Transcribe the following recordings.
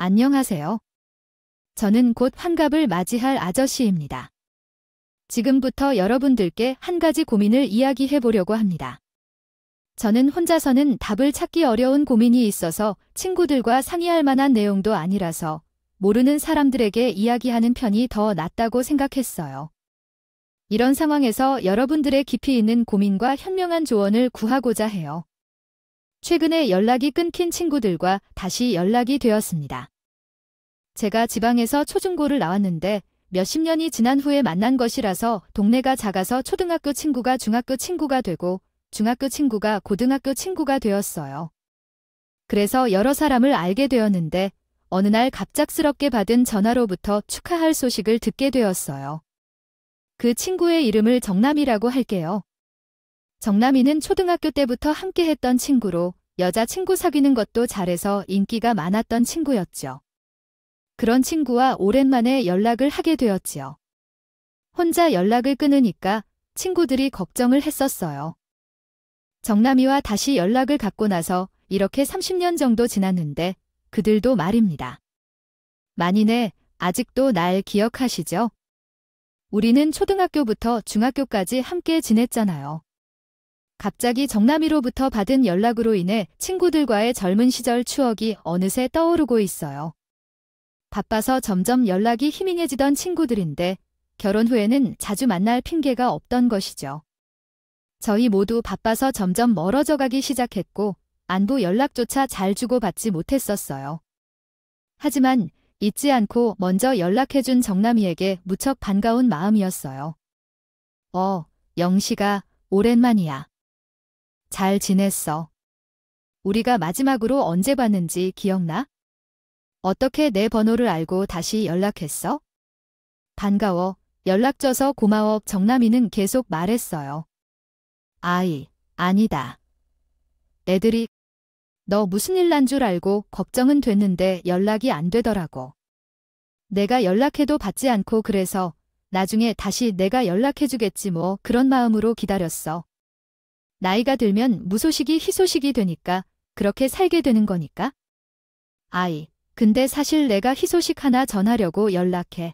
안녕하세요. 저는 곧 환갑을 맞이할 아저씨입니다. 지금부터 여러분들께 한 가지 고민을 이야기해 보려고 합니다. 저는 혼자서는 답을 찾기 어려운 고민이 있어서 친구들과 상의할 만한 내용도 아니라서 모르는 사람들에게 이야기하는 편이 더 낫다고 생각했어요. 이런 상황에서 여러분들의 깊이 있는 고민과 현명한 조언을 구하고자 해요. 최근에 연락이 끊긴 친구들과 다시 연락이 되었습니다. 제가 지방에서 초중고를 나왔는데 몇십 년이 지난 후에 만난 것이라서 동네가 작아서 초등학교 친구가 중학교 친구가 되고 중학교 친구가 고등학교 친구가 되었어요. 그래서 여러 사람을 알게 되었는데 어느 날 갑작스럽게 받은 전화로부터 축하할 소식을 듣게 되었어요. 그 친구의 이름을 정남이라고 할게요. 정남이는 초등학교 때부터 함께 했던 친구로 여자친구 사귀는 것도 잘해서 인기가 많았던 친구였죠. 그런 친구와 오랜만에 연락을 하게 되었지요. 혼자 연락을 끊으니까 친구들이 걱정을 했었어요. 정남이와 다시 연락을 갖고 나서 이렇게 30년 정도 지났는데 그들도 말입니다. 만이네, 아직도 날 기억하시죠? 우리는 초등학교부터 중학교까지 함께 지냈잖아요. 갑자기 정남이로부터 받은 연락으로 인해 친구들과의 젊은 시절 추억이 어느새 떠오르고 있어요. 바빠서 점점 연락이 희미해지던 친구들인데 결혼 후에는 자주 만날 핑계가 없던 것이죠. 저희 모두 바빠서 점점 멀어져 가기 시작했고 안부 연락조차 잘 주고받지 못했었어요. 하지만 잊지 않고 먼저 연락해준 정남이에게 무척 반가운 마음이었어요. 영식아, 오랜만이야. 잘 지냈어. 우리가 마지막으로 언제 봤는지 기억나? 어떻게 내 번호를 알고 다시 연락했어? 반가워. 연락 줘서 고마워. 정남이는 계속 말했어요. 아니다. 애들이 너 무슨 일 난 줄 알고 걱정은 됐는데 연락이 안 되더라고. 내가 연락해도 받지 않고 그래서 나중에 다시 내가 연락해주겠지 뭐 그런 마음으로 기다렸어. 나이가 들면 무소식이 희소식이 되니까 그렇게 살게 되는 거니까. 근데 사실 내가 희소식 하나 전하려고 연락해.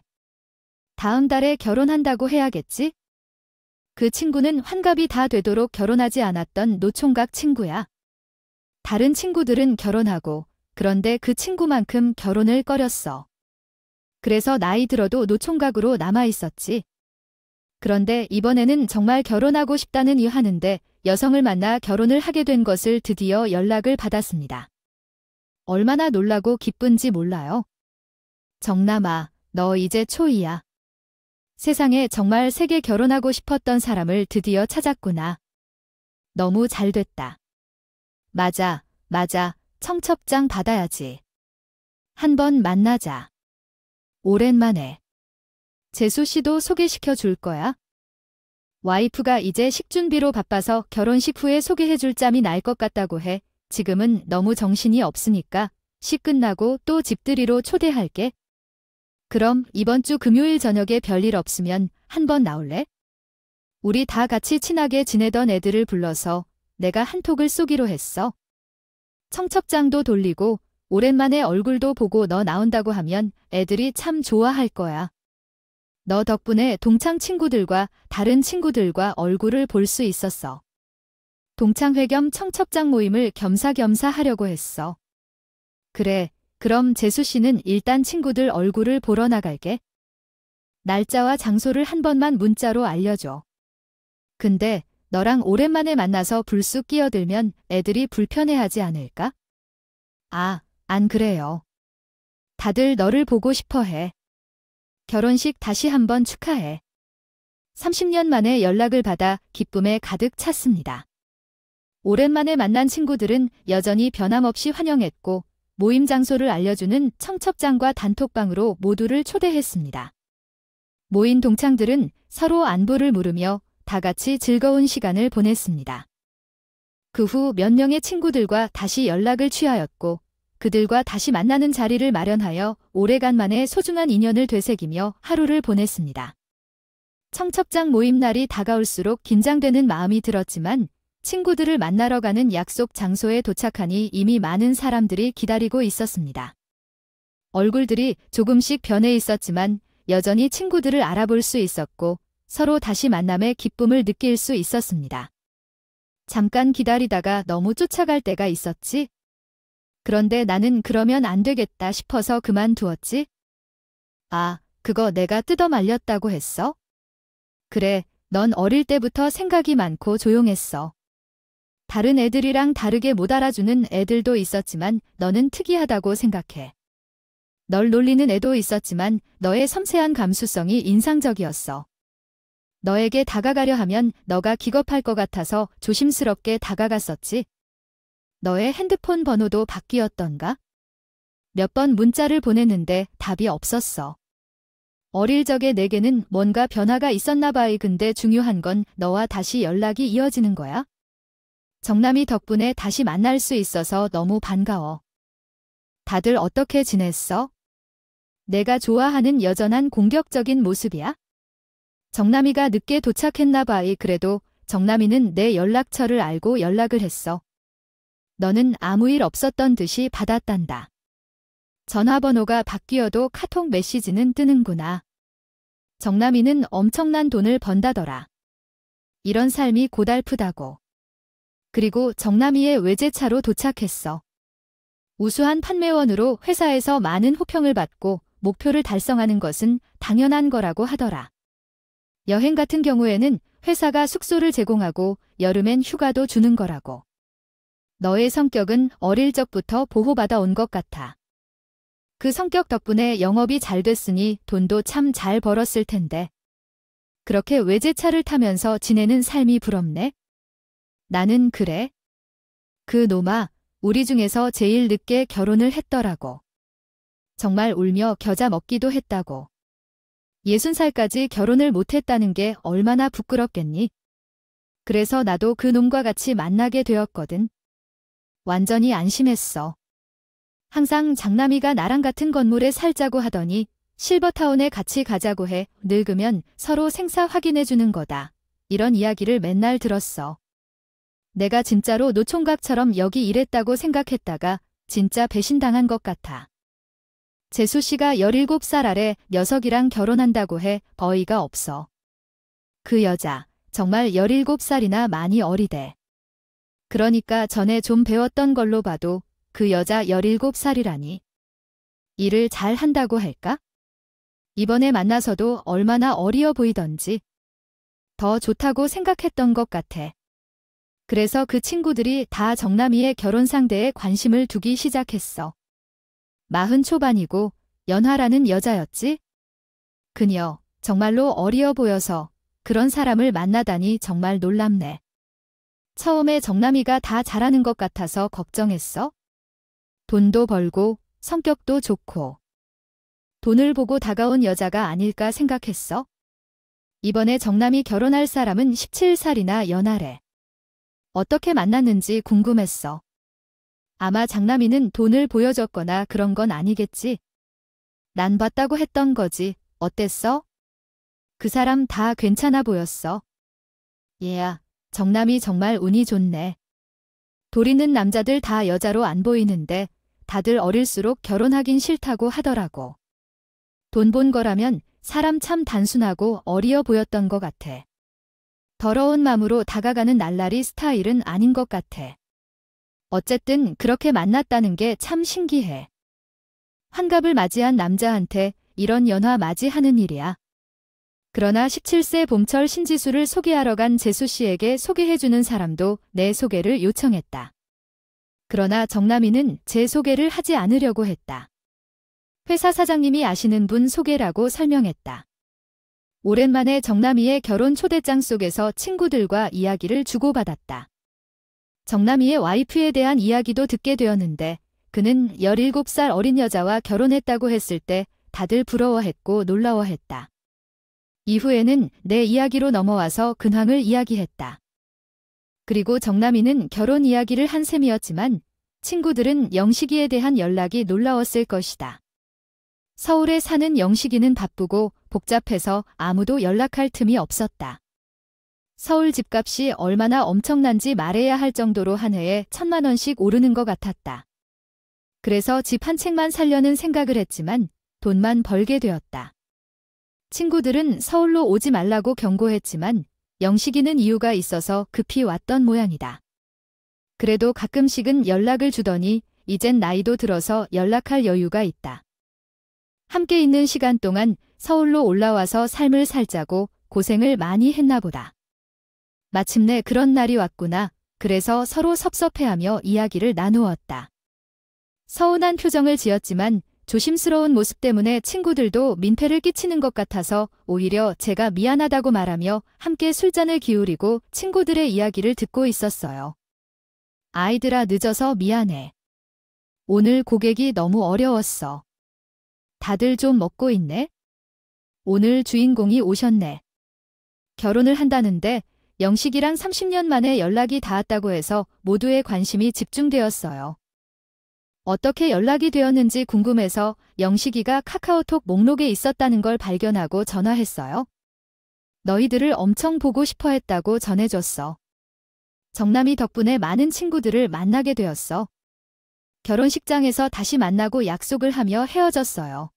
다음 달에 결혼한다고 해야겠지? 그 친구는 환갑이 다 되도록 결혼하지 않았던 노총각 친구야. 다른 친구들은 결혼하고 그런데 그 친구만큼 결혼을 꺼렸어. 그래서 나이 들어도 노총각으로 남아있었지. 그런데 이번에는 정말 결혼하고 싶다는 이 하는데 여성을 만나 결혼을 하게 된 것을 드디어 연락을 받았습니다. 얼마나 놀라고 기쁜지 몰라요. 정남아, 너 이제 초2야. 세상에 정말 세게 결혼하고 싶었던 사람을 드디어 찾았구나. 너무 잘 됐다. 맞아. 청첩장 받아야지. 한번 만나자. 오랜만에. 재수 씨도 소개시켜 줄 거야? 와이프가 이제 식준비로 바빠서 결혼식 후에 소개해 줄 짬이 날 것 같다고 해. 지금은 너무 정신이 없으니까 식 끝나고 또 집들이로 초대할게. 그럼 이번 주 금요일 저녁에 별일 없으면 한번 나올래? 우리 다 같이 친하게 지내던 애들을 불러서 내가 한톡을 쏘기로 했어. 청첩장도 돌리고 오랜만에 얼굴도 보고 너 나온다고 하면 애들이 참 좋아할 거야. 너 덕분에 동창 친구들과 다른 친구들과 얼굴을 볼 수 있었어. 동창회 겸 청첩장 모임을 겸사겸사 하려고 했어. 그래, 그럼 재수 씨는 일단 친구들 얼굴을 보러 나갈게. 날짜와 장소를 한 번만 문자로 알려줘. 근데 너랑 오랜만에 만나서 불쑥 끼어들면 애들이 불편해하지 않을까? 안 그래요. 다들 너를 보고 싶어 해. 결혼식 다시 한번 축하해. 30년 만에 연락을 받아 기쁨에 가득 찼습니다. 오랜만에 만난 친구들은 여전히 변함없이 환영했고 모임 장소를 알려주는 청첩장과 단톡방으로 모두를 초대했습니다. 모인 동창들은 서로 안부를 물으며 다 같이 즐거운 시간을 보냈습니다. 그 후 몇 명의 친구들과 다시 연락을 취하였고 그들과 다시 만나는 자리를 마련하여 오래간만에 소중한 인연을 되새기며 하루를 보냈습니다. 청첩장 모임 날이 다가올수록 긴장되는 마음이 들었지만 친구들을 만나러 가는 약속 장소에 도착하니 이미 많은 사람들이 기다리고 있었습니다. 얼굴들이 조금씩 변해 있었지만 여전히 친구들을 알아볼 수 있었고 서로 다시 만남의 기쁨을 느낄 수 있었습니다. 잠깐 기다리다가 너무 쫓아갈 때가 있었지. 그런데 나는 그러면 안 되겠다 싶어서 그만두었지. 아, 그거 내가 뜯어 말렸다고 했어? 그래, 넌 어릴 때부터 생각이 많고 조용했어. 다른 애들이랑 다르게 못 알아주는 애들도 있었지만 너는 특이하다고 생각해. 널 놀리는 애도 있었지만 너의 섬세한 감수성이 인상적이었어. 너에게 다가가려 하면 너가 기겁할 것 같아서 조심스럽게 다가갔었지. 너의 핸드폰 번호도 바뀌었던가? 몇 번 문자를 보냈는데 답이 없었어. 어릴 적에 내게는 뭔가 변화가 있었나 봐. 근데 중요한 건 너와 다시 연락이 이어지는 거야. 정남이 덕분에 다시 만날 수 있어서 너무 반가워. 다들 어떻게 지냈어? 내가 좋아하는 여전한 공격적인 모습이야? 정남이가 늦게 도착했나 봐. 그래도 정남이는 내 연락처를 알고 연락을 했어. 너는 아무 일 없었던 듯이 받았단다. 전화번호가 바뀌어도 카톡 메시지는 뜨는구나. 정남이는 엄청난 돈을 번다더라. 이런 삶이 고달프다고. 그리고 정남이의 외제차로 도착했어. 우수한 판매원으로 회사에서 많은 호평을 받고 목표를 달성하는 것은 당연한 거라고 하더라. 여행 같은 경우에는 회사가 숙소를 제공하고 여름엔 휴가도 주는 거라고. 너의 성격은 어릴 적부터 보호받아 온 것 같아. 그 성격 덕분에 영업이 잘 됐으니 돈도 참 잘 벌었을 텐데. 그렇게 외제차를 타면서 지내는 삶이 부럽네. 나는 그래. 그 놈아, 우리 중에서 제일 늦게 결혼을 했더라고. 정말 울며 겨자 먹기도 했다고. 60살까지 결혼을 못했다는 게 얼마나 부끄럽겠니? 그래서 나도 그 놈과 같이 만나게 되었거든. 완전히 안심했어. 항상 장남이가 나랑 같은 건물에 살자고 하더니 실버타운에 같이 가자고 해. 늙으면 서로 생사 확인해주는 거다. 이런 이야기를 맨날 들었어. 내가 진짜로 노총각처럼 여기 일했다고 생각했다가 진짜 배신당한 것 같아. 재수 씨가 17살 아래 녀석이랑 결혼한다고 해. 어이가 없어. 그 여자 정말 17살이나 많이 어리대. 그러니까 전에 좀 배웠던 걸로 봐도 그 여자 17살이라니. 일을 잘 한다고 할까? 이번에 만나서도 얼마나 어리어 보이던지. 더 좋다고 생각했던 것 같아. 그래서 그 친구들이 다 정남이의 결혼 상대에 관심을 두기 시작했어. 40 초반이고 연하라는 여자였지? 그녀 정말로 어리어 보여서 그런 사람을 만나다니 정말 놀랍네. 처음에 정남이가 다 잘하는 것 같아서 걱정했어. 돈도 벌고 성격도 좋고. 돈을 보고 다가온 여자가 아닐까 생각했어. 이번에 정남이 결혼할 사람은 17살이나 연하래. 어떻게 만났는지 궁금했어. 아마 장남이는 돈을 보여줬거나 그런 건 아니겠지. 난 봤다고 했던 거지. 어땠어? 그 사람 다 괜찮아 보였어. 얘야, 정남이 정말 운이 좋네. 돌 있는 남자들 다 여자로 안 보이는데 다들 어릴수록 결혼하긴 싫다고 하더라고. 돈 본 거라면 사람 참 단순하고 어리어 보였던 것 같아. 더러운 마음으로 다가가는 날라리 스타일은 아닌 것 같아. 어쨌든 그렇게 만났다는 게 참 신기해. 환갑을 맞이한 남자한테 이런 연화 맞이하는 일이야. 그러나 17세 봄철 신지수를 소개하러 간 재수 씨에게 소개해주는 사람도 내 소개를 요청했다. 그러나 정남이는 제 소개를 하지 않으려고 했다. 회사 사장님이 아시는 분 소개라고 설명했다. 오랜만에 정남이의 결혼 초대장 속에서 친구들과 이야기를 주고받았다. 정남이의 와이프에 대한 이야기도 듣게 되었는데 그는 17살 어린 여자와 결혼했다고 했을 때 다들 부러워했고 놀라워했다. 이후에는 내 이야기로 넘어와서 근황을 이야기했다. 그리고 정남이는 결혼 이야기를 한 셈이었지만 친구들은 영식이에 대한 연락이 놀라웠을 것이다. 서울에 사는 영식이는 바쁘고 복잡해서 아무도 연락할 틈이 없었다. 서울 집값이 얼마나 엄청난지 말해야 할 정도로 한 해에 1,000만 원씩 오르는 것 같았다. 그래서 집 한 채만 살려는 생각을 했지만 돈만 벌게 되었다. 친구들은 서울로 오지 말라고 경고했지만 영식이는 이유가 있어서 급히 왔던 모양이다. 그래도 가끔씩은 연락을 주더니 이젠 나이도 들어서 연락할 여유가 있다. 함께 있는 시간 동안 서울로 올라와서 삶을 살자고 고생을 많이 했나 보다. 마침내 그런 날이 왔구나. 그래서 서로 섭섭해하며 이야기를 나누었다. 서운한 표정을 지었지만 조심스러운 모습 때문에 친구들도 민폐를 끼치는 것 같아서 오히려 제가 미안하다고 말하며 함께 술잔을 기울이고 친구들의 이야기를 듣고 있었어요. 아이들아, 늦어서 미안해. 오늘 고객이 너무 어려웠어. 다들 좀 먹고 있네? 오늘 주인공이 오셨네. 결혼을 한다는데 영식이랑 30년 만에 연락이 닿았다고 해서 모두의 관심이 집중되었어요. 어떻게 연락이 되었는지 궁금해서 영식이가 카카오톡 목록에 있었다는 걸 발견하고 전화했어요. 너희들을 엄청 보고 싶어 했다고 전해줬어. 정남이 덕분에 많은 친구들을 만나게 되었어. 결혼식장에서 다시 만나고 약속을 하며 헤어졌어요.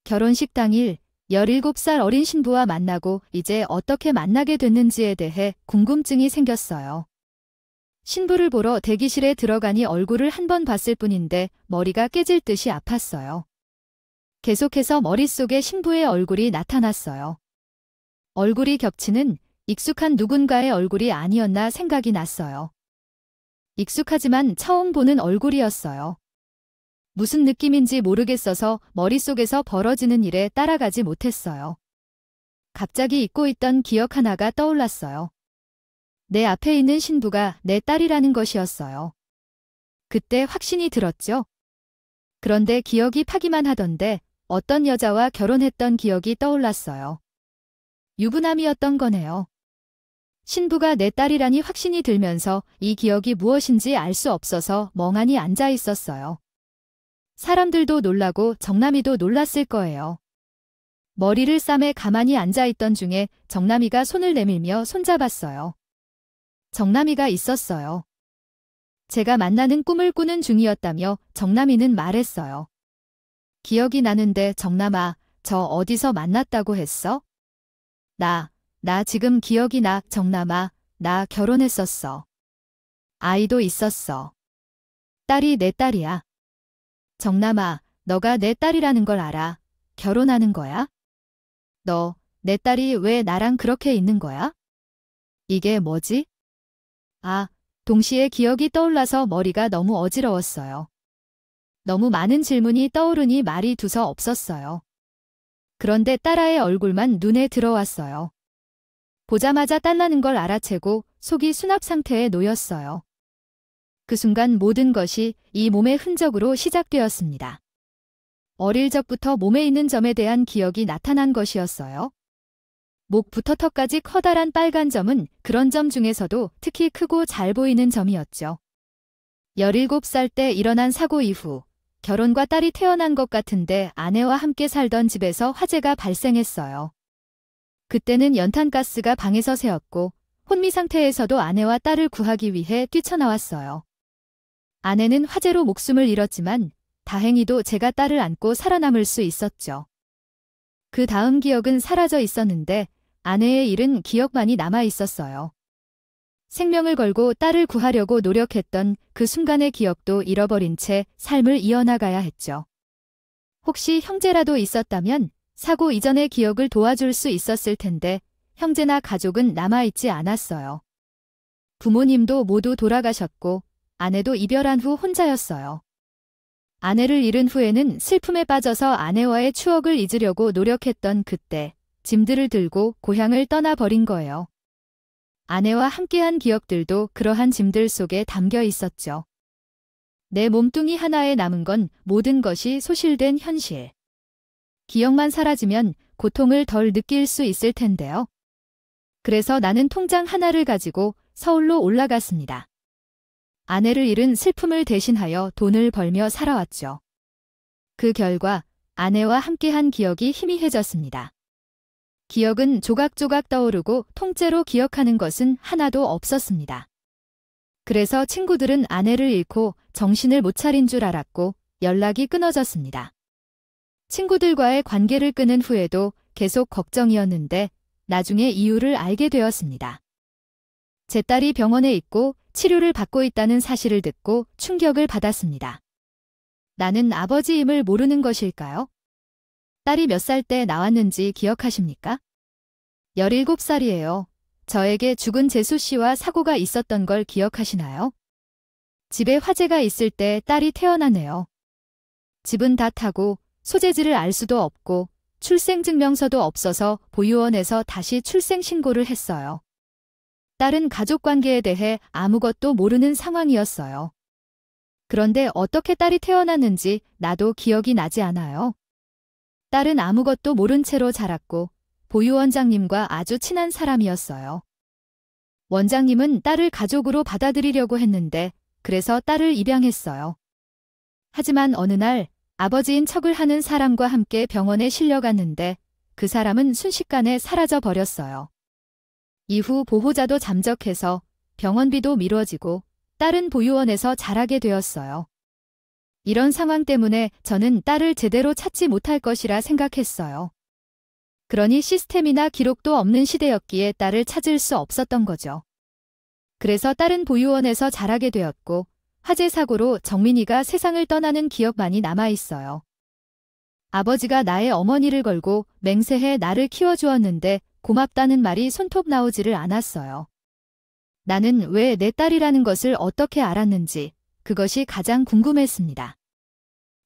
결혼식 당일 17살 어린 신부와 만나고 이제 어떻게 만나게 됐는지에 대해 궁금증이 생겼어요. 신부를 보러 대기실에 들어가니 얼굴을 한 번 봤을 뿐인데 머리가 깨질 듯이 아팠어요. 계속해서 머릿속에 신부의 얼굴이 나타났어요. 얼굴이 겹치는 익숙한 누군가의 얼굴이 아니었나 생각이 났어요. 익숙하지만 처음 보는 얼굴이었어요. 무슨 느낌인지 모르겠어서 머릿속에서 벌어지는 일에 따라가지 못했어요. 갑자기 잊고 있던 기억 하나가 떠올랐어요. 내 앞에 있는 신부가 내 딸이라는 것이었어요. 그때 확신이 들었죠. 그런데 기억이 파기만 하던데 어떤 여자와 결혼했던 기억이 떠올랐어요. 유부남이었던 거네요. 신부가 내 딸이라니 확신이 들면서 이 기억이 무엇인지 알 수 없어서 멍하니 앉아 있었어요. 사람들도 놀라고 정남이도 놀랐을 거예요. 머리를 싸매 가만히 앉아있던 중에 정남이가 손을 내밀며 손잡았어요. 정남이가 있었어요. 제가 만나는 꿈을 꾸는 중이었다며 정남이는 말했어요. 기억이 나는데 정남아, 저 어디서 만났다고 했어? 나 지금 기억이 나. 정남아, 나 결혼했었어. 아이도 있었어. 딸이 내 딸이야. 정남아, 너가 내 딸이라는 걸 알아. 결혼하는 거야? 너, 내 딸이 왜 나랑 그렇게 있는 거야? 이게 뭐지? 아, 동시에 기억이 떠올라서 머리가 너무 어지러웠어요. 너무 많은 질문이 떠오르니 말이 두서 없었어요. 그런데 딸아의 얼굴만 눈에 들어왔어요. 보자마자 딸라는 걸 알아채고 속이 수납 상태에 놓였어요. 그 순간 모든 것이 이 몸의 흔적으로 시작되었습니다. 어릴 적부터 몸에 있는 점에 대한 기억이 나타난 것이었어요. 목부터 턱까지 커다란 빨간 점은 그런 점 중에서도 특히 크고 잘 보이는 점이었죠. 17살 때 일어난 사고 이후 결혼과 딸이 태어난 것 같은데 아내와 함께 살던 집에서 화재가 발생했어요. 그때는 연탄가스가 방에서 새었고 혼미 상태에서도 아내와 딸을 구하기 위해 뛰쳐나왔어요. 아내는 화재로 목숨을 잃었지만 다행히도 제가 딸을 안고 살아남을 수 있었죠. 그 다음 기억은 사라져 있었는데 아내의 일은 기억만이 남아 있었어요. 생명을 걸고 딸을 구하려고 노력했던 그 순간의 기억도 잃어버린 채 삶을 이어나가야 했죠. 혹시 형제라도 있었다면 사고 이전의 기억을 도와줄 수 있었을 텐데 형제나 가족은 남아있지 않았어요. 부모님도 모두 돌아가셨고 아내도 이별한 후 혼자였어요. 아내를 잃은 후에는 슬픔에 빠져서 아내와의 추억을 잊으려고 노력했던 그때 짐들을 들고 고향을 떠나버린 거예요. 아내와 함께한 기억들도 그러한 짐들 속에 담겨 있었죠. 내 몸뚱이 하나에 남은 건 모든 것이 소실된 현실. 기억만 사라지면 고통을 덜 느낄 수 있을 텐데요. 그래서 나는 통장 하나를 가지고 서울로 올라갔습니다. 아내를 잃은 슬픔을 대신하여 돈을 벌며 살아왔죠. 그 결과 아내와 함께한 기억이 희미해졌습니다. 기억은 조각조각 떠오르고 통째로 기억하는 것은 하나도 없었습니다. 그래서 친구들은 아내를 잃고 정신을 못 차린 줄 알았고 연락이 끊어졌습니다. 친구들과의 관계를 끊은 후에도 계속 걱정이었는데 나중에 이유를 알게 되었습니다. 제 딸이 병원에 있고 치료를 받고 있다는 사실을 듣고 충격을 받았습니다. 나는 아버지임을 모르는 것일까요? 딸이 몇 살 때 나왔는지 기억하십니까? 17살이에요. 저에게 죽은 재수 씨와 사고가 있었던 걸 기억하시나요? 집에 화재가 있을 때 딸이 태어나네요. 집은 다 타고 소재지를 알 수도 없고 출생증명서도 없어서 보육원에서 다시 출생신고를 했어요. 딸은 가족관계에 대해 아무것도 모르는 상황이었어요. 그런데 어떻게 딸이 태어났는지 나도 기억이 나지 않아요. 딸은 아무것도 모른 채로 자랐고 보육원장님과 아주 친한 사람이었어요. 원장님은 딸을 가족으로 받아들이려고 했는데 그래서 딸을 입양했어요. 하지만 어느 날 아버지인 척을 하는 사람과 함께 병원에 실려갔는데 그 사람은 순식간에 사라져 버렸어요. 이후 보호자도 잠적해서 병원비도 미뤄지고 딸은 보육원에서 자라게 되었어요. 이런 상황 때문에 저는 딸을 제대로 찾지 못할 것이라 생각했어요. 그러니 시스템이나 기록도 없는 시대였기에 딸을 찾을 수 없었던 거죠. 그래서 딸은 보육원에서 자라게 되었고 화재 사고로 정민이가 세상을 떠나는 기억만이 남아있어요. 아버지가 나의 어머니를 걸고 맹세해 나를 키워주었는데 고맙다는 말이 손톱 나오지를 않았어요. 나는 왜 내 딸이라는 것을 어떻게 알았는지 그것이 가장 궁금했습니다.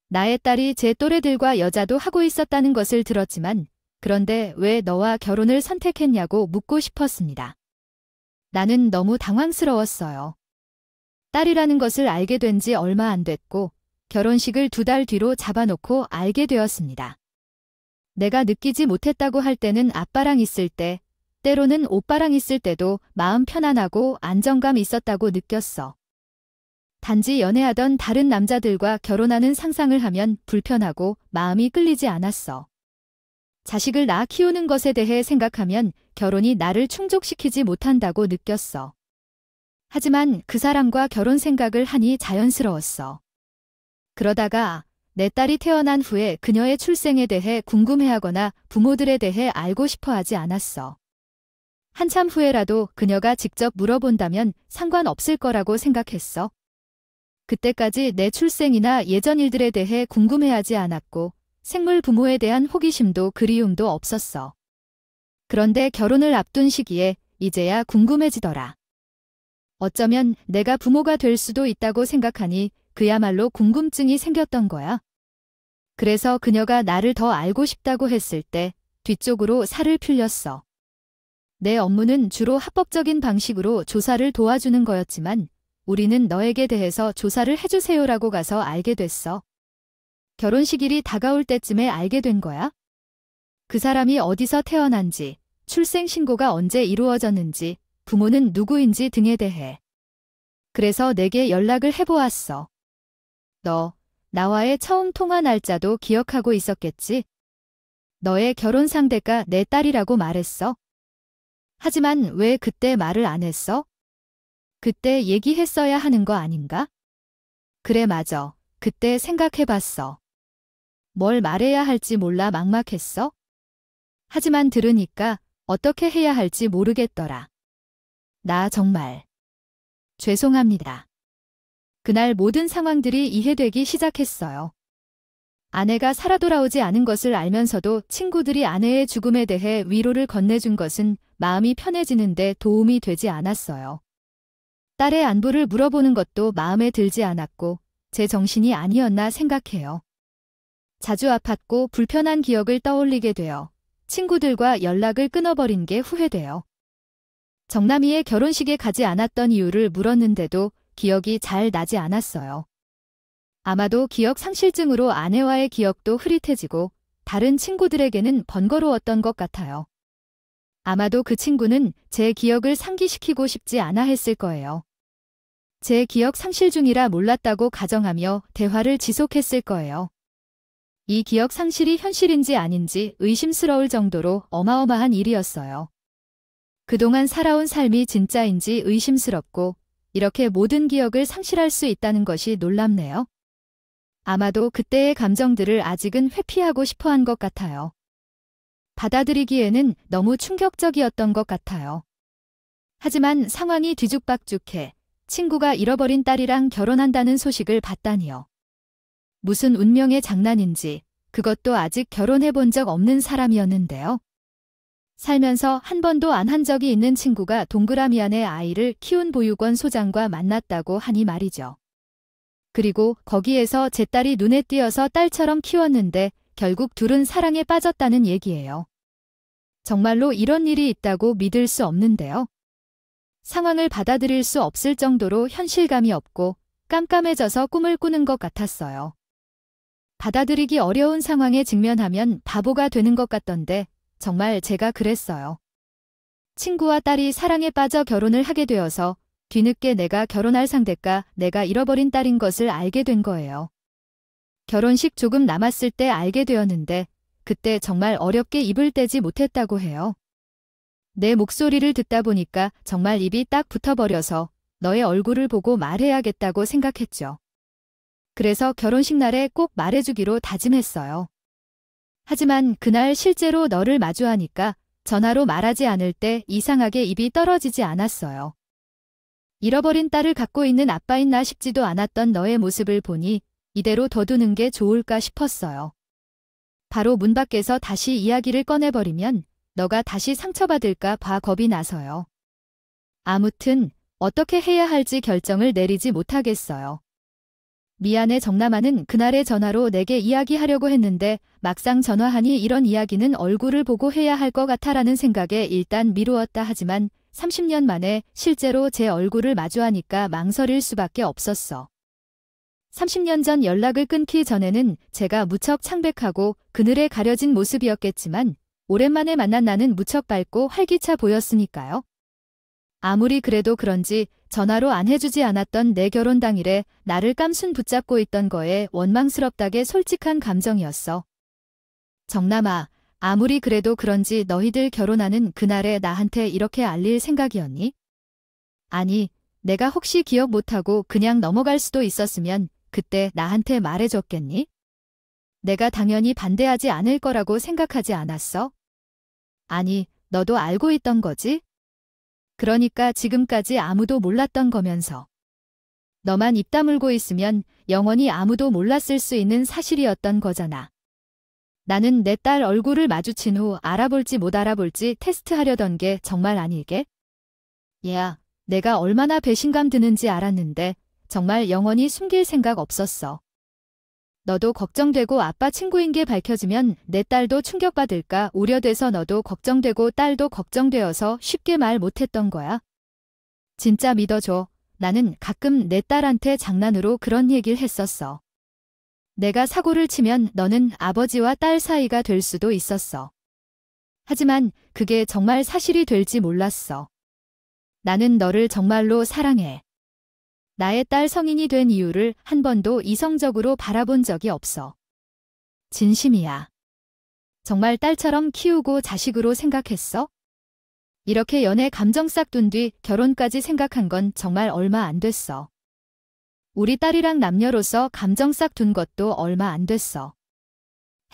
나의 딸이 제 또래들과 여자도 하고 있었다는 것을 들었지만 그런데 왜 너와 결혼을 선택했냐고 묻고 싶었습니다. 나는 너무 당황스러웠어요. 딸이라는 것을 알게 된 지 얼마 안 됐고 결혼식을 2달 뒤로 잡아놓고 알게 되었습니다. 내가 느끼지 못했다고 할 때는 아빠랑 있을 때, 때로는 오빠랑 있을 때도 마음 편안하고 안정감 있었다고 느꼈어. 단지 연애하던 다른 남자들과 결혼하는 상상을 하면 불편하고 마음이 끌리지 않았어. 자식을 낳아 키우는 것에 대해 생각하면 결혼이 나를 충족시키지 못한다고 느꼈어. 하지만 그 사람과 결혼 생각을 하니 자연스러웠어. 그러다가 내 딸이 태어난 후에 그녀의 출생에 대해 궁금해하거나 부모들에 대해 알고 싶어 하지 않았어. 한참 후에라도 그녀가 직접 물어본다면 상관없을 거라고 생각했어. 그때까지 내 출생이나 예전 일들에 대해 궁금해하지 않았고 생물 부모에 대한 호기심도 그리움도 없었어. 그런데 결혼을 앞둔 시기에 이제야 궁금해지더라. 어쩌면 내가 부모가 될 수도 있다고 생각하니 그야말로 궁금증이 생겼던 거야. 그래서 그녀가 나를 더 알고 싶다고 했을 때 뒤쪽으로 살을 풀렸어. 내 업무는 주로 합법적인 방식으로 조사를 도와주는 거였지만 우리는 너에게 대해서 조사를 해주세요라고 가서 알게 됐어. 결혼식일이 다가올 때쯤에 알게 된 거야. 그 사람이 어디서 태어난지, 출생신고가 언제 이루어졌는지, 부모는 누구인지 등에 대해. 그래서 내게 연락을 해보았어. 너, 나와의 처음 통화 날짜도 기억하고 있었겠지? 너의 결혼 상대가 내 딸이라고 말했어. 하지만 왜 그때 말을 안 했어? 그때 얘기했어야 하는 거 아닌가? 그래 맞아. 그때 생각해봤어. 뭘 말해야 할지 몰라 막막했어? 하지만 들으니까 어떻게 해야 할지 모르겠더라. 나 정말 죄송합니다. 그날 모든 상황들이 이해되기 시작했어요. 아내가 살아 돌아오지 않은 것을 알면서도 친구들이 아내의 죽음에 대해 위로를 건네준 것은 마음이 편해지는데 도움이 되지 않았어요. 딸의 안부를 물어보는 것도 마음에 들지 않았고 제 정신이 아니었나 생각해요. 자주 아팠고 불편한 기억을 떠올리게 되어 친구들과 연락을 끊어버린 게 후회돼요. 정남이의 결혼식에 가지 않았던 이유를 물었는데도 기억이 잘 나지 않았어요. 아마도 기억 상실증으로 아내와의 기억도 흐릿해지고 다른 친구들에게는 번거로웠던 것 같아요. 아마도 그 친구는 제 기억을 상기시키고 싶지 않아 했을 거예요. 제 기억 상실 중이라 몰랐다고 가정하며 대화를 지속했을 거예요. 이 기억 상실이 현실인지 아닌지 의심스러울 정도로 어마어마한 일이었어요. 그동안 살아온 삶이 진짜인지 의심스럽고 이렇게 모든 기억을 상실할 수 있다는 것이 놀랍네요. 아마도 그때의 감정들을 아직은 회피하고 싶어 한 것 같아요. 받아들이기에는 너무 충격적이었던 것 같아요. 하지만 상황이 뒤죽박죽해 친구가 잃어버린 딸이랑 결혼한다는 소식을 받다니요. 무슨 운명의 장난인지 그것도 아직 결혼해 본 적 없는 사람이었는데요. 살면서 한 번도 안 한 적이 있는 친구가 동그라미 안에 아이를 키운 보육원 소장과 만났다고 하니 말이죠. 그리고 거기에서 제 딸이 눈에 띄어서 딸처럼 키웠는데 결국 둘은 사랑에 빠졌다는 얘기예요. 정말로 이런 일이 있다고 믿을 수 없는데요. 상황을 받아들일 수 없을 정도로 현실감이 없고 깜깜해져서 꿈을 꾸는 것 같았어요. 받아들이기 어려운 상황에 직면하면 바보가 되는 것 같던데 정말 제가 그랬어요. 친구와 딸이 사랑에 빠져 결혼을 하게 되어서 뒤늦게 내가 결혼할 상대가 내가 잃어버린 딸인 것을 알게 된 거예요. 결혼식 조금 남았을 때 알게 되었는데 그때 정말 어렵게 입을 떼지 못했다고 해요. 내 목소리를 듣다 보니까 정말 입이 딱 붙어버려서 너의 얼굴을 보고 말해야겠다고 생각했죠. 그래서 결혼식 날에 꼭 말해주기로 다짐했어요. 하지만 그날 실제로 너를 마주하니까 전화로 말하지 않을 때 이상하게 입이 떨어지지 않았어요. 잃어버린 딸을 갖고 있는 아빠인 나 싶지도 않았던 너의 모습을 보니 이대로 둬두는 게 좋을까 싶었어요. 바로 문 밖에서 다시 이야기를 꺼내버리면 너가 다시 상처받을까 봐 겁이 나서요. 아무튼 어떻게 해야 할지 결정을 내리지 못하겠어요. 미안해 정남아는 그날의 전화로 내게 이야기하려고 했는데 막상 전화하니 이런 이야기는 얼굴을 보고 해야 할 것 같아라는 생각에 일단 미루었다 하지만 30년 만에 실제로 제 얼굴을 마주하니까 망설일 수밖에 없었어. 30년 전 연락을 끊기 전에는 제가 무척 창백하고 그늘에 가려진 모습이었겠지만 오랜만에 만난 나는 무척 밝고 활기차 보였으니까요. 아무리 그래도 그런지 전화로 안 해주지 않았던 내 결혼 당일에 나를 깜순 붙잡고 있던 거에 원망스럽다게 솔직한 감정이었어. 정남아, 아무리 그래도 그런지 너희들 결혼하는 그날에 나한테 이렇게 알릴 생각이었니? 아니, 내가 혹시 기억 못하고 그냥 넘어갈 수도 있었으면 그때 나한테 말해줬겠니? 내가 당연히 반대하지 않을 거라고 생각하지 않았어? 아니, 너도 알고 있던 거지? 그러니까 지금까지 아무도 몰랐던 거면서. 너만 입 다물고 있으면 영원히 아무도 몰랐을 수 있는 사실이었던 거잖아. 나는 내 딸 얼굴을 마주친 후 알아볼지 못 알아볼지 테스트하려던 게 정말 아니게? 얘야, 내가 얼마나 배신감 드는지 알았는데 정말 영원히 숨길 생각 없었어. 너도 걱정되고 아빠 친구인 게 밝혀지면 내 딸도 충격받을까 우려돼서 너도 걱정되고 딸도 걱정되어서 쉽게 말 못했던 거야. 진짜 믿어줘. 나는 가끔 내 딸한테 장난으로 그런 얘기를 했었어. 내가 사고를 치면 너는 아버지와 딸 사이가 될 수도 있었어. 하지만 그게 정말 사실이 될지 몰랐어. 나는 너를 정말로 사랑해. 나의 딸 성인이 된 이유를 한 번도 이성적으로 바라본 적이 없어. 진심이야. 정말 딸처럼 키우고 자식으로 생각했어? 이렇게 연애 감정 싹 둔 뒤 결혼까지 생각한 건 정말 얼마 안 됐어. 우리 딸이랑 남녀로서 감정 싹 둔 것도 얼마 안 됐어.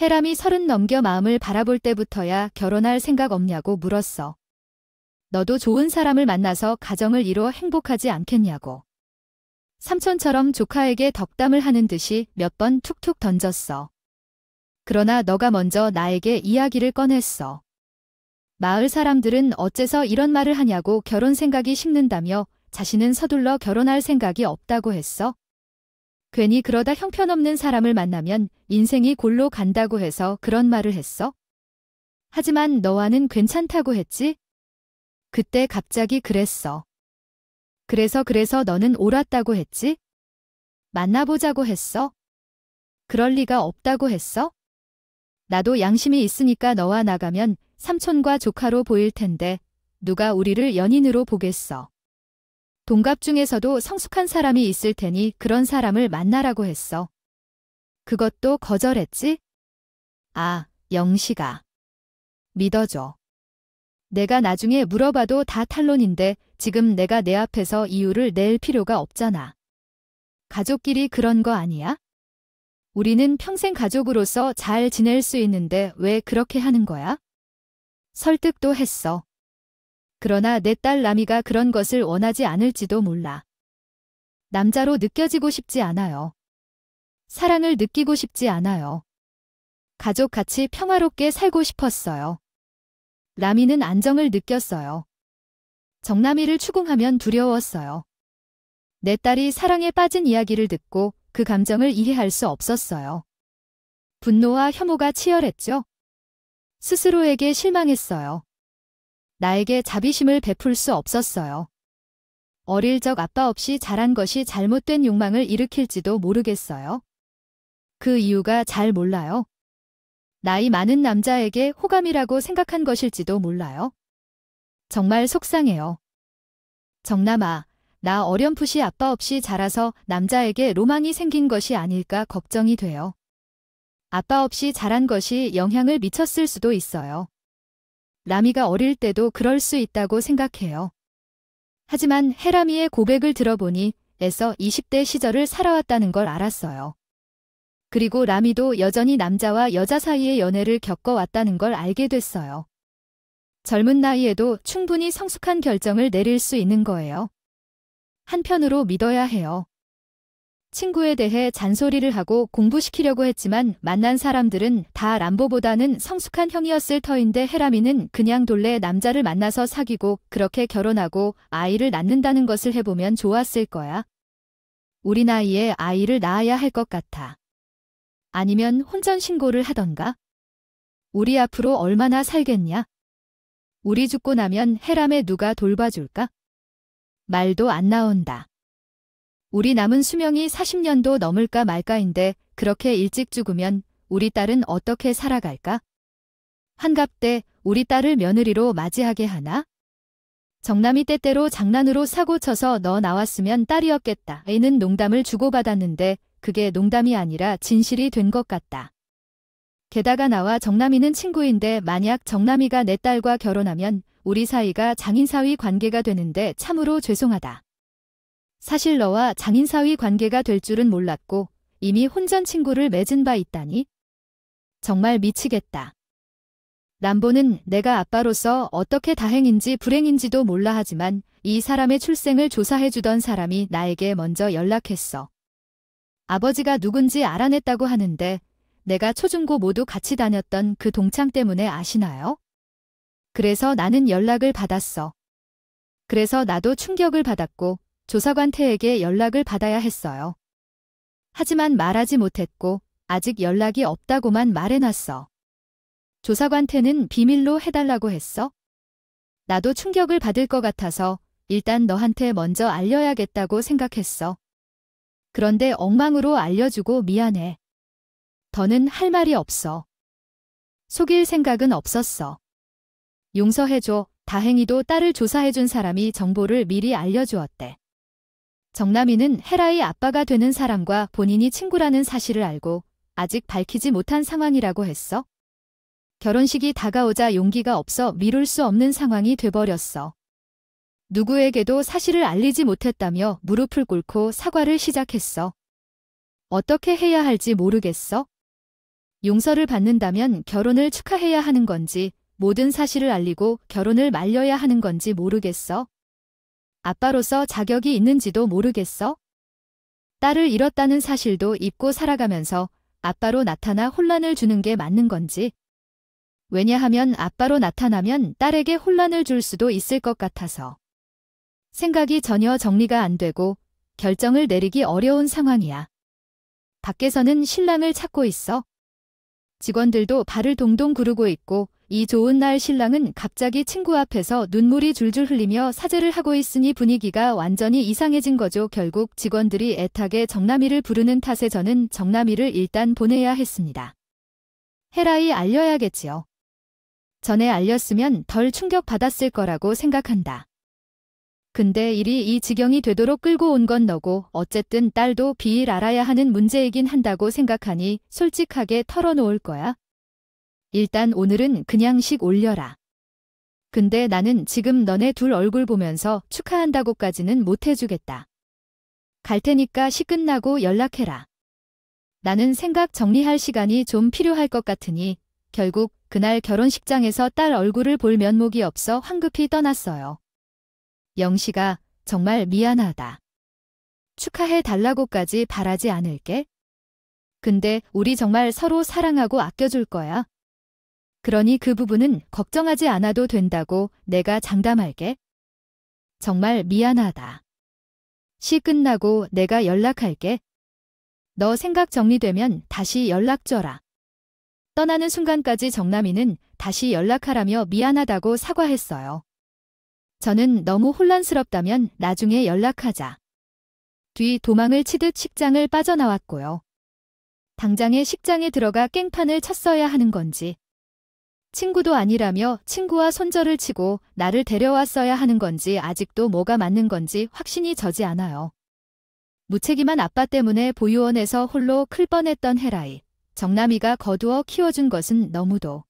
해람이 30 넘겨 마음을 바라볼 때부터야 결혼할 생각 없냐고 물었어. 너도 좋은 사람을 만나서 가정을 이뤄 행복하지 않겠냐고. 삼촌처럼 조카에게 덕담을 하는 듯이 몇 번 툭툭 던졌어. 그러나 너가 먼저 나에게 이야기를 꺼냈어. 마을 사람들은 어째서 이런 말을 하냐고 결혼 생각이 식는다며 자신은 서둘러 결혼할 생각이 없다고 했어. 괜히 그러다 형편없는 사람을 만나면 인생이 골로 간다고 해서 그런 말을 했어. 하지만 너와는 괜찮다고 했지? 그때 갑자기 그랬어. 그래서 너는 옳았다고 했지? 만나보자고 했어? 그럴 리가 없다고 했어? 나도 양심이 있으니까 너와 나가면 삼촌과 조카로 보일 텐데 누가 우리를 연인으로 보겠어. 동갑 중에서도 성숙한 사람이 있을 테니 그런 사람을 만나라고 했어. 그것도 거절했지? 아, 영식아. 믿어줘. 내가 나중에 물어봐도 다 탄론인데 지금 내가 내 앞에서 이유를 낼 필요가 없잖아. 가족끼리 그런 거 아니야? 우리는 평생 가족으로서 잘 지낼 수 있는데 왜 그렇게 하는 거야? 설득도 했어. 그러나 내 딸 라미가 그런 것을 원하지 않을지도 몰라. 남자로 느껴지고 싶지 않아요. 사랑을 느끼고 싶지 않아요. 가족같이 평화롭게 살고 싶었어요. 라미는 안정을 느꼈어요. 정남이를 추궁하면 두려웠어요. 내 딸이 사랑에 빠진 이야기를 듣고 그 감정을 이해할 수 없었어요. 분노와 혐오가 치열했죠. 스스로에게 실망했어요. 나에게 자비심을 베풀 수 없었어요. 어릴 적 아빠 없이 자란 것이 잘못된 욕망을 일으킬지도 모르겠어요. 그 이유가 잘 몰라요. 나이 많은 남자에게 호감이라고 생각한 것일지도 몰라요. 정말 속상해요. 정남아, 나 어렴풋이 아빠 없이 자라서 남자에게 로망이 생긴 것이 아닐까 걱정이 돼요. 아빠 없이 자란 것이 영향을 미쳤을 수도 있어요. 라미가 어릴 때도 그럴 수 있다고 생각해요. 하지만 해라미의 고백을 들어보니 애써 20대 시절을 살아왔다는 걸 알았어요. 그리고 라미도 여전히 남자와 여자 사이의 연애를 겪어왔다는 걸 알게 됐어요. 젊은 나이에도 충분히 성숙한 결정을 내릴 수 있는 거예요. 한편으로 믿어야 해요. 친구에 대해 잔소리를 하고 공부시키려고 했지만 만난 사람들은 다 람보보다는 성숙한 형이었을 터인데 해라미는 그냥 돌래 남자를 만나서 사귀고 그렇게 결혼하고 아이를 낳는다는 것을 해보면 좋았을 거야. 우리 나이에 아이를 낳아야 할 것 같아. 아니면 혼전 신고를 하던가? 우리 앞으로 얼마나 살겠냐? 우리 죽고 나면 해람에 누가 돌봐줄까? 말도 안 나온다. 우리 남은 수명이 40년도 넘을까 말까인데 그렇게 일찍 죽으면 우리 딸은 어떻게 살아갈까? 환갑 때 우리 딸을 며느리로 맞이하게 하나? 정남이 때때로 장난으로 사고 쳐서 너 나왔으면 딸이었겠다. 애는 농담을 주고받았는데 그게 농담이 아니라 진실이 된 것 같다. 게다가 나와 정남이는 친구인데 만약 정남이가 내 딸과 결혼하면 우리 사이가 장인사위 관계가 되는데 참으로 죄송하다. 사실 너와 장인사위 관계가 될 줄은 몰랐고 이미 혼전 친구를 맺은 바 있다니? 정말 미치겠다. 람보는 내가 아빠로서 어떻게 다행인지 불행인지도 몰라 하지만 이 사람의 출생을 조사해주던 사람이 나에게 먼저 연락했어. 아버지가 누군지 알아냈다고 하는데 내가 초중고 모두 같이 다녔던 그 동창 때문에 아시나요? 그래서 나는 연락을 받았어. 그래서 나도 충격을 받았고 조사관태에게 연락을 받아야 했어요. 하지만 말하지 못했고 아직 연락이 없다고만 말해놨어. 조사관태는 비밀로 해달라고 했어? 나도 충격을 받을 것 같아서 일단 너한테 먼저 알려야겠다고 생각했어. 그런데 엉망으로 알려주고 미안해. 더는 할 말이 없어. 속일 생각은 없었어. 용서해줘. 다행히도 딸을 조사해준 사람이 정보를 미리 알려주었대. 정남이는 헤라의 아빠가 되는 사람과 본인이 친구라는 사실을 알고 아직 밝히지 못한 상황이라고 했어. 결혼식이 다가오자 용기가 없어 미룰 수 없는 상황이 돼버렸어. 누구에게도 사실을 알리지 못했다며 무릎을 꿇고 사과를 시작했어. 어떻게 해야 할지 모르겠어? 용서를 받는다면 결혼을 축하해야 하는 건지 모든 사실을 알리고 결혼을 말려야 하는 건지 모르겠어? 아빠로서 자격이 있는지도 모르겠어? 딸을 잃었다는 사실도 잊고 살아가면서 아빠로 나타나 혼란을 주는 게 맞는 건지? 왜냐하면 아빠로 나타나면 딸에게 혼란을 줄 수도 있을 것 같아서. 생각이 전혀 정리가 안 되고 결정을 내리기 어려운 상황이야. 밖에서는 신랑을 찾고 있어. 직원들도 발을 동동 구르고 있고 이 좋은 날 신랑은 갑자기 친구 앞에서 눈물이 줄줄 흘리며 사죄를 하고 있으니 분위기가 완전히 이상해진 거죠. 결국 직원들이 애타게 정남이를 부르는 탓에 저는 정남이를 일단 보내야 했습니다. 헤라이 알려야겠지요. 전에 알렸으면 덜 충격받았을 거라고 생각한다. 근데 일이 이 지경이 되도록 끌고 온 건 너고 어쨌든 딸도 비일 알아야 하는 문제이긴 한다고 생각하니 솔직하게 털어놓을 거야. 일단 오늘은 그냥 식 올려라. 근데 나는 지금 너네 둘 얼굴 보면서 축하한다고까지는 못 해주겠다. 갈 테니까 시 끝나고 연락해라. 나는 생각 정리할 시간이 좀 필요할 것 같으니 결국 그날 결혼식장에서 딸 얼굴을 볼 면목이 없어 황급히 떠났어요. 영식아, 정말 미안하다. 축하해 달라고까지 바라지 않을게. 근데 우리 정말 서로 사랑하고 아껴줄 거야. 그러니 그 부분은 걱정하지 않아도 된다고 내가 장담할게. 정말 미안하다. 시 끝나고 내가 연락할게. 너 생각 정리되면 다시 연락 줘라. 떠나는 순간까지 정남이는 다시 연락하라며 미안하다고 사과했어요. 저는 너무 혼란스럽다면 나중에 연락하자. 뒤 도망을 치듯 식장을 빠져나왔고요. 당장에 식장에 들어가 깽판을 쳤어야 하는 건지, 친구도 아니라며 친구와 손절을 치고 나를 데려왔어야 하는 건지 아직도 뭐가 맞는 건지 확신이 저지 않아요. 무책임한 아빠 때문에 보육원에서 홀로 클 뻔했던 헤라이, 정남이가 거두어 키워준 것은 너무도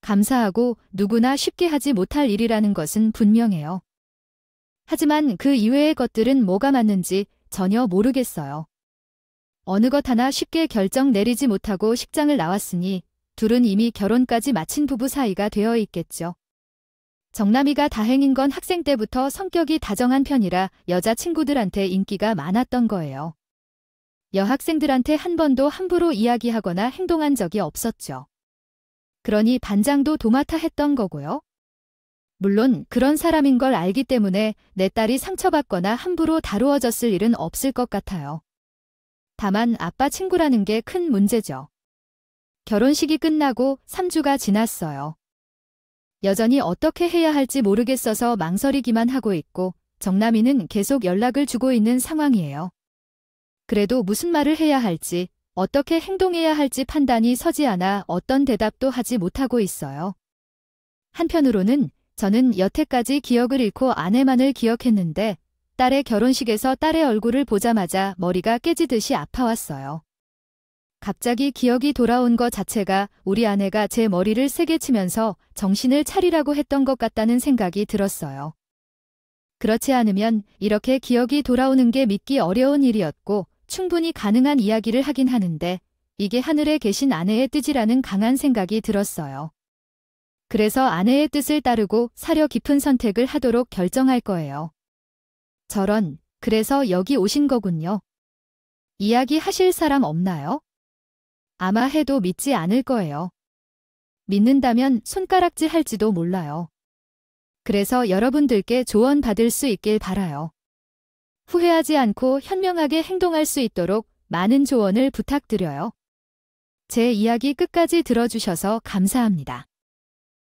감사하고 누구나 쉽게 하지 못할 일이라는 것은 분명해요. 하지만 그 이외의 것들은 뭐가 맞는지 전혀 모르겠어요. 어느 것 하나 쉽게 결정 내리지 못하고 식장을 나왔으니 둘은 이미 결혼까지 마친 부부 사이가 되어 있겠죠. 정남이가 다행인 건 학생 때부터 성격이 다정한 편이라 여자친구들한테 인기가 많았던 거예요. 여학생들한테 한 번도 함부로 이야기하거나 행동한 적이 없었죠. 그러니 반장도 도맡아 했던 거고요. 물론 그런 사람인 걸 알기 때문에 내 딸이 상처받거나 함부로 다루어졌을 일은 없을 것 같아요. 다만 아빠 친구라는 게 큰 문제죠. 결혼식이 끝나고 3주가 지났어요. 여전히 어떻게 해야 할지 모르겠어서 망설이기만 하고 있고 정남이는 계속 연락을 주고 있는 상황이에요. 그래도 무슨 말을 해야 할지, 어떻게 행동해야 할지 판단이 서지 않아 어떤 대답도 하지 못하고 있어요. 한편으로는 저는 여태까지 기억을 잃고 아내만을 기억했는데 딸의 결혼식에서 딸의 얼굴을 보자마자 머리가 깨지듯이 아파왔어요. 갑자기 기억이 돌아온 것 자체가 우리 아내가 제 머리를 세게 치면서 정신을 차리라고 했던 것 같다는 생각이 들었어요. 그렇지 않으면 이렇게 기억이 돌아오는 게 믿기 어려운 일이었고 충분히 가능한 이야기를 하긴 하는데 이게 하늘에 계신 아내의 뜻이라는 강한 생각이 들었어요. 그래서 아내의 뜻을 따르고 사려 깊은 선택을 하도록 결정할 거예요. 저런, 그래서 여기 오신 거군요. 이야기 하실 사람 없나요? 아마 해도 믿지 않을 거예요. 믿는다면 손가락질 할지도 몰라요. 그래서 여러분들께 조언 받을 수 있길 바라요. 후회하지 않고 현명하게 행동할 수 있도록 많은 조언을 부탁드려요. 제 이야기 끝까지 들어주셔서 감사합니다.